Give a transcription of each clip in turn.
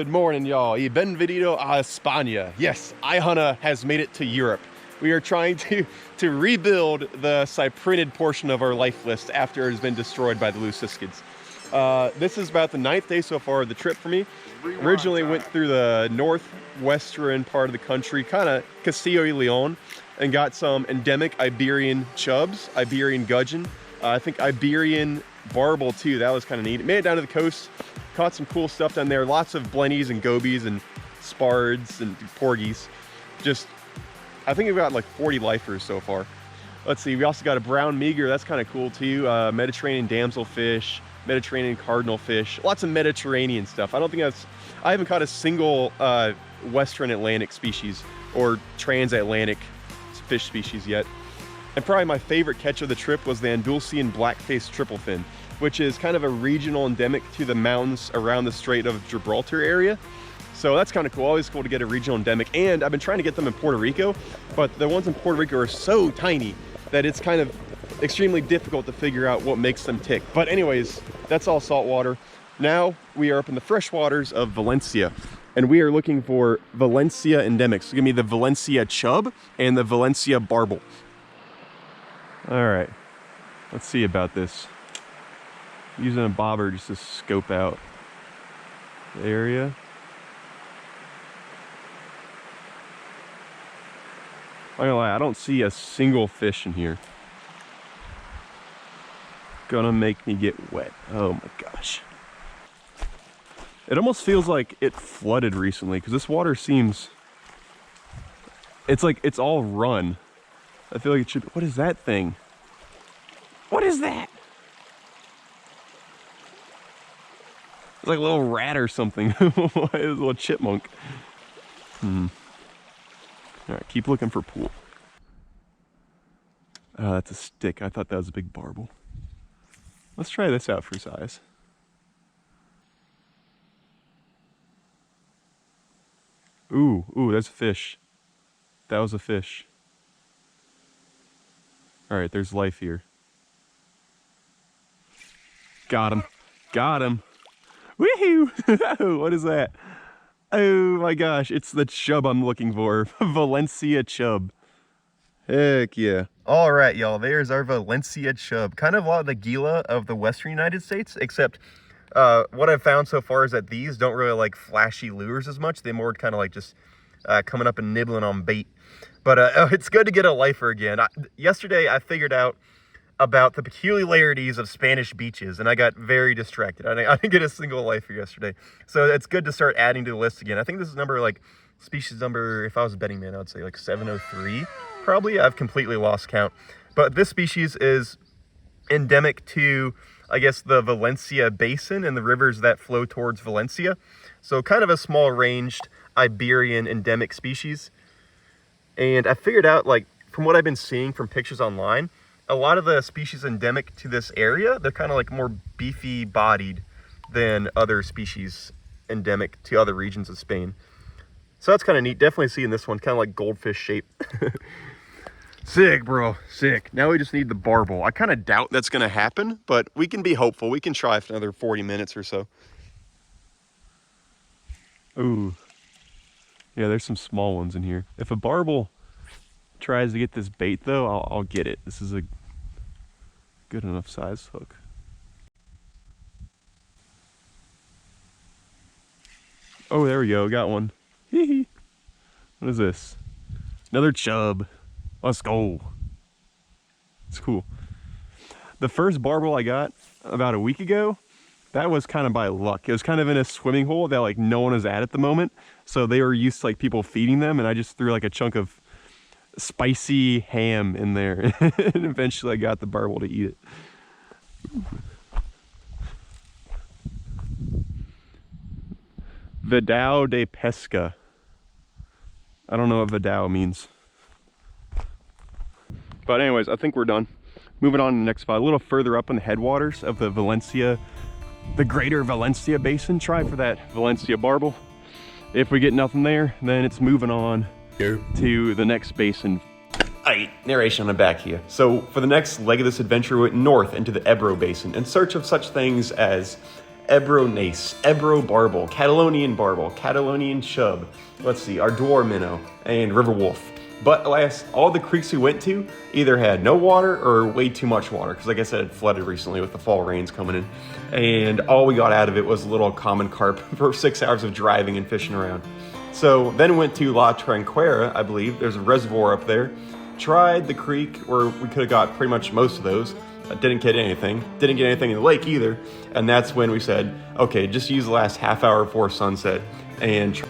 Good morning, y'all. Y bienvenido a España. Yes, IHUNTA has made it to Europe. We are trying to rebuild the cyprinid portion of our life list after it has been destroyed by the Leuciscids. This is about the 9th day so far of the trip for me. Originally went through the northwestern part of the country, kind of Castilla y Leon, and got some endemic Iberian chubs, Iberian gudgeon, I think Iberian barbel too. That was kind of neat. Made it down to the coast, caught some cool stuff down there. Lots of blennies and gobies and spards and porgies. Just, I think we've got like 40 lifers so far. Let's see, we also got a brown meager. That's kind of cool too. Mediterranean damselfish, Mediterranean cardinal fish, lots of Mediterranean stuff. I haven't caught a single Western Atlantic species or transatlantic fish species yet. And probably my favorite catch of the trip was the Andalusian black-faced tripplefin, which is kind of a regional endemic to the mountains around the Strait of Gibraltar area. So that's kind of cool. Always cool to get a regional endemic. And I've been trying to get them in Puerto Rico, but the ones in Puerto Rico are so tiny that it's kind of extremely difficult to figure out what makes them tick. But anyways, that's all saltwater. Now we are up in the freshwaters of Valencia, and we are looking for Valencia endemics. So give me the Valencia chub and the Valencia barbel. All right, let's see about this. Using a bobber just to scope out the area. I'm not gonna lie, I don't see a single fish in here. Gonna make me get wet. Oh my gosh. It almost feels like it flooded recently because this water seems, it's like it's all run. I feel like it should, what is that thing? What is that? It's like a little rat or something. It's a little chipmunk. All right, keep looking for pool. Oh, that's a stick. I thought that was a big barbel. Let's try this out for size. Ooh, that's a fish. That was a fish. All right, there's life here. Got him. Got him. Woohoo! What is that? Oh my gosh, it's the chub I'm looking for. Valencia chub. Heck yeah. All right, y'all, there's our Valencia chub. Kind of a lot of the Gila of the Western United States, except what I've found so far is that these don't really like flashy lures as much. They're more kind of like just coming up and nibbling on bait. But it's good to get a lifer again. Yesterday, I figured out about the peculiarities of Spanish beaches, and I got very distracted. I didn't get a single lifer yesterday. So it's good to start adding to the list again. I think this is number, like, species number, if I was a betting man, I would say like 703, probably. I've completely lost count. But this species is endemic to, I guess, the Valencia Basin and the rivers that flow towards Valencia. So kind of a small ranged Iberian endemic species. And I figured out, like, from what I've been seeing from pictures online, a lot of the species endemic to this area, they're kind of like more beefy bodied than other species endemic to other regions of Spain. So that's kind of neat. Definitely seeing this one, kind of like goldfish shape. Sick, bro, sick. Now we just need the barbel. I kind of doubt that's gonna happen, but we can be hopeful. We can try for another 40 minutes or so. Ooh. Yeah, there's some small ones in here. If a barbel tries to get this bait though, I'll get it. This is a good enough size hook. Oh, there we go, got one. Hee. What is this? Another chub. Let's go. It's cool. The first barbel I got about a week ago, that was kind of by luck. It was kind of in a swimming hole that like no one is at the moment. So they were used to like people feeding them, and I just threw like a chunk of spicy ham in there. And eventually I got the barbel to eat it. Vidao de pesca. I don't know what Vidao means. But anyways, I think we're done. Moving on to the next spot, a little further up in the headwaters of the Valencia, the greater Valencia Basin. Try for that Valencia barbel. If we get nothing there, then it's moving on to the next basin. Alright, narration on the back here. So for the next leg of this adventure, we went north into the Ebro Basin in search of such things as Ebro nace, Ebro barbel, Catalonian barbel, Catalonian chub, let's see, Ardor minnow, and river wolf. But alas, all the creeks we went to either had no water or way too much water, because like I said, it flooded recently with the fall rains coming in. And all we got out of it was a little common carp for 6 hours of driving and fishing around. So then we went to La Tranquera, I believe. There's a reservoir up there. Tried the creek where we could have got pretty much most of those. Didn't get anything. Didn't get anything in the lake either. And that's when we said, okay, just use the last half hour before sunset and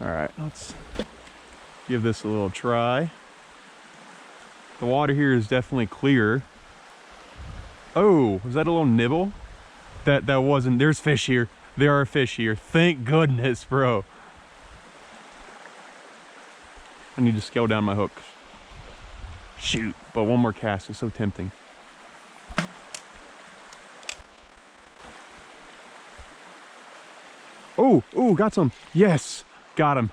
all right, let's give this a little try. The water here is definitely clear. Oh, was that a little nibble? That wasn't. There's fish here. There are fish here. Thank goodness, bro. I need to scale down my hook. Shoot, but one more cast is so tempting. Oh, got some. Yes, got him.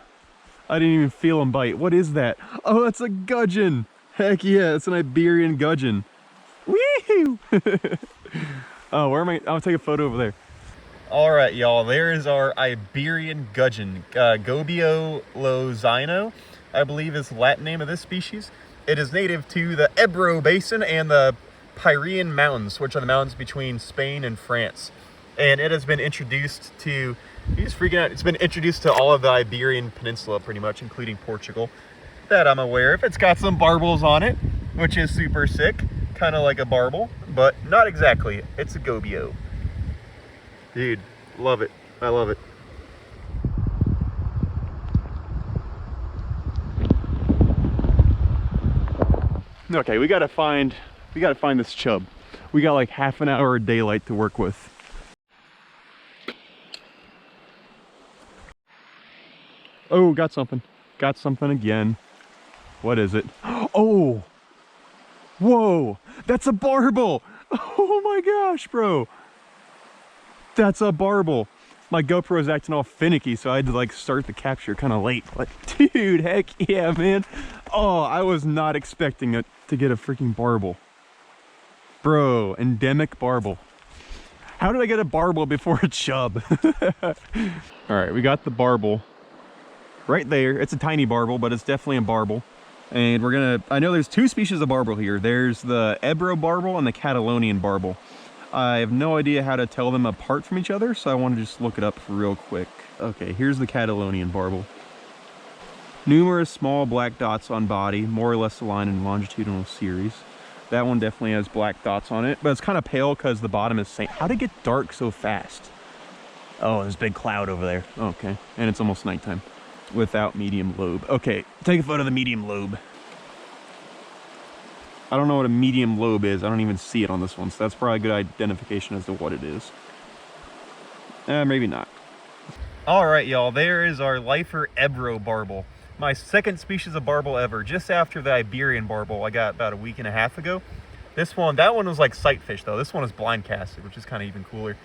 I didn't even feel him bite. What is that? Oh, that's a gudgeon. Heck yeah, it's an Iberian gudgeon. Wee-hoo! Oh, where am I? I'll take a photo over there. All right, y'all, there is our Iberian gudgeon. Gobio lozino, I believe is the Latin name of this species. It is native to the Ebro Basin and the Pyrenean Mountains, which are the mountains between Spain and France. And it has been introduced to, he's freaking out, it's been introduced to all of the Iberian Peninsula pretty much, including Portugal, that I'm aware of. It's got some barbels on it, which is super sick, kind of like a barbel, but not exactly. It's a gobio. Dude, love it. I love it. Okay, we gotta find this chub. We got like half an hour of daylight to work with. Oh, got something. Got something again. What is it? Oh! Whoa! That's a barbel! Oh my gosh, bro! That's a barbel. My GoPro is acting all finicky, so I had to like start the capture kind of late. But dude, heck yeah, man. Oh, I was not expecting it to get a freaking barbel. Bro, endemic barbel. How did I get a barbel before a chub? All right, we got the barbel right there. It's a tiny barbel, but it's definitely a barbel. And we're gonna, I know there's two species of barbel here. There's the Ebro barbel and the Catalonian barbel. I have no idea how to tell them apart from each other, so I want to just look it up real quick. Okay, here's the Catalonian barbel. Numerous small black dots on body, more or less aligned in longitudinal series. That one definitely has black dots on it, but it's kind of pale because the bottom is same. How'd it get dark so fast? Oh, there's a big cloud over there. Okay, and it's almost nighttime. Without medium lobe. Okay, take a photo of the medium lobe. I don't know what a medium lobe is. I don't even see it on this one, so that's probably a good identification as to what it is. Maybe not. All right, y'all, there is our lifer Ebro barbel. My second species of barbel ever, just after the Iberian barbel I got about a week and a half ago. This one, that one was like sight fish though. This one is blind casted, which is kind of even cooler.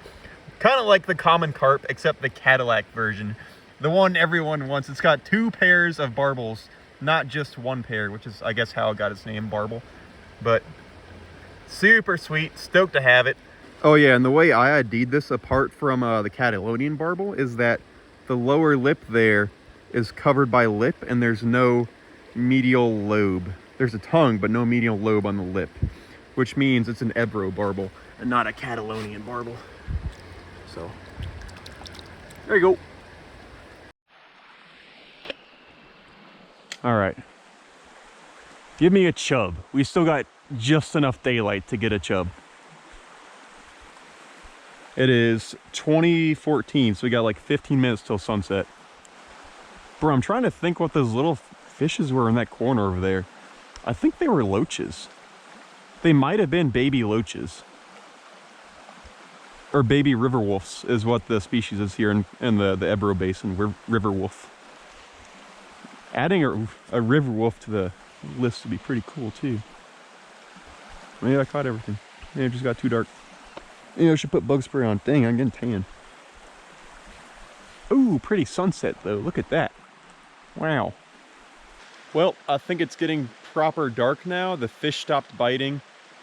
Kind of like the common carp, except the Cadillac version. The one everyone wants. It's got two pairs of barbels, not just one pair, which is, I guess, how it got its name, barbel. But super sweet, stoked to have it. Oh yeah, and the way I ID'd this apart from the Catalonian barbel is that the lower lip there is covered by lip and there's no medial lobe. There's a tongue, but no medial lobe on the lip, which means it's an Ebro barbel and not a Catalonian barbel. So, there you go. All right. Give me a chub. We still got just enough daylight to get a chub. It is 2014, so we got like 15 minutes till sunset. Bro, I'm trying to think what those little fishes were in that corner over there. I think they were loaches. They might have been baby loaches. Or baby river wolves is what the species is here in the Ebro Basin, river wolf. Adding a river wolf to the list would be pretty cool too. Maybe I caught everything. Maybe it just got too dark. Maybe I should put bug spray on. Dang, I'm getting tan. Ooh, pretty sunset though. Look at that. Wow. Well, I think it's getting proper dark now. The fish stopped biting.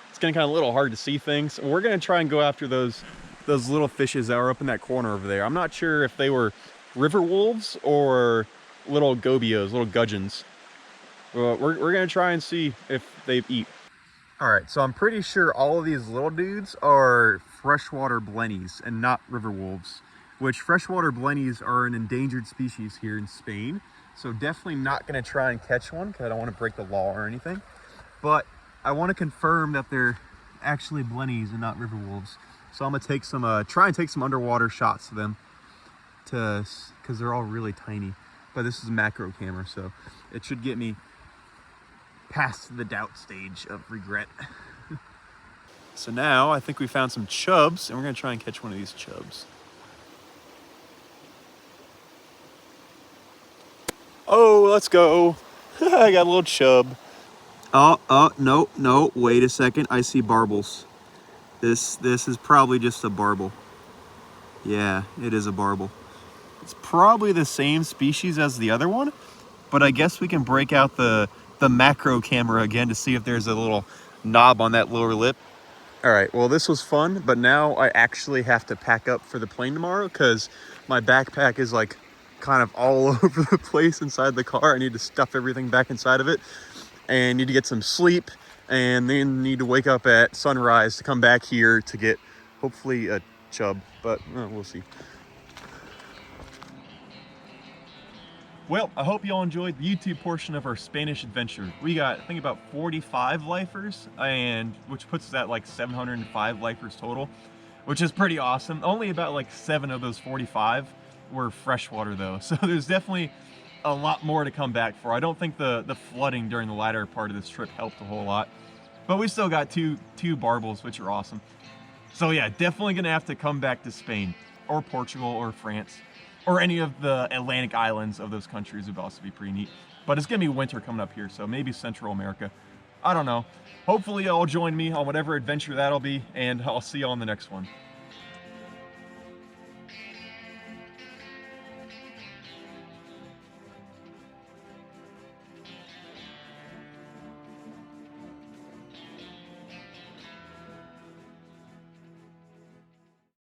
It's getting kind of a little hard to see things. We're gonna try and go after those little fishes that were up in that corner over there. I'm not sure if they were river wolves or little gobios, little gudgeons. We're gonna try and see if they eat. All right, so I'm pretty sure all of these little dudes are freshwater blennies and not river wolves, which freshwater blennies are an endangered species here in Spain. So definitely not gonna try and catch one because I don't want to break the law or anything. But I want to confirm that they're actually blennies and not river wolves. So I'm gonna take some, try and take some underwater shots of them because they're all really tiny. But this is a macro camera, so it should get me past the doubt stage of regret. So now I think we found some chubs and we're gonna try and catch one of these chubs. Oh, let's go. I got a little chub. Oh, no, wait a second. I see barbels. This is probably just a barbel. Yeah, it is a barbel. It's probably the same species as the other one, but I guess we can break out the macro camera again to see if there's a little knob on that lower lip. All right, well, this was fun, but now I actually have to pack up for the plane tomorrow because my backpack is like kind of all over the place inside the car. I need to stuff everything back inside of it and need to get some sleep and then need to wake up at sunrise to come back here to get hopefully a chub, but we'll see. Well, I hope you all enjoyed the YouTube portion of our Spanish adventure. We got, I think, about 45 lifers, and which puts us at like 705 lifers total, which is pretty awesome. Only about like 7 of those 45 were freshwater though, so there's definitely a lot more to come back for. I don't think the flooding during the latter part of this trip helped a whole lot, but we still got two barbels, which are awesome. So yeah, definitely gonna have to come back to Spain or Portugal or France, or any of the Atlantic islands of those countries would also be pretty neat. But it's gonna be winter coming up here, so maybe Central America. I don't know. Hopefully y'all join me on whatever adventure that'll be, and I'll see you on the next one.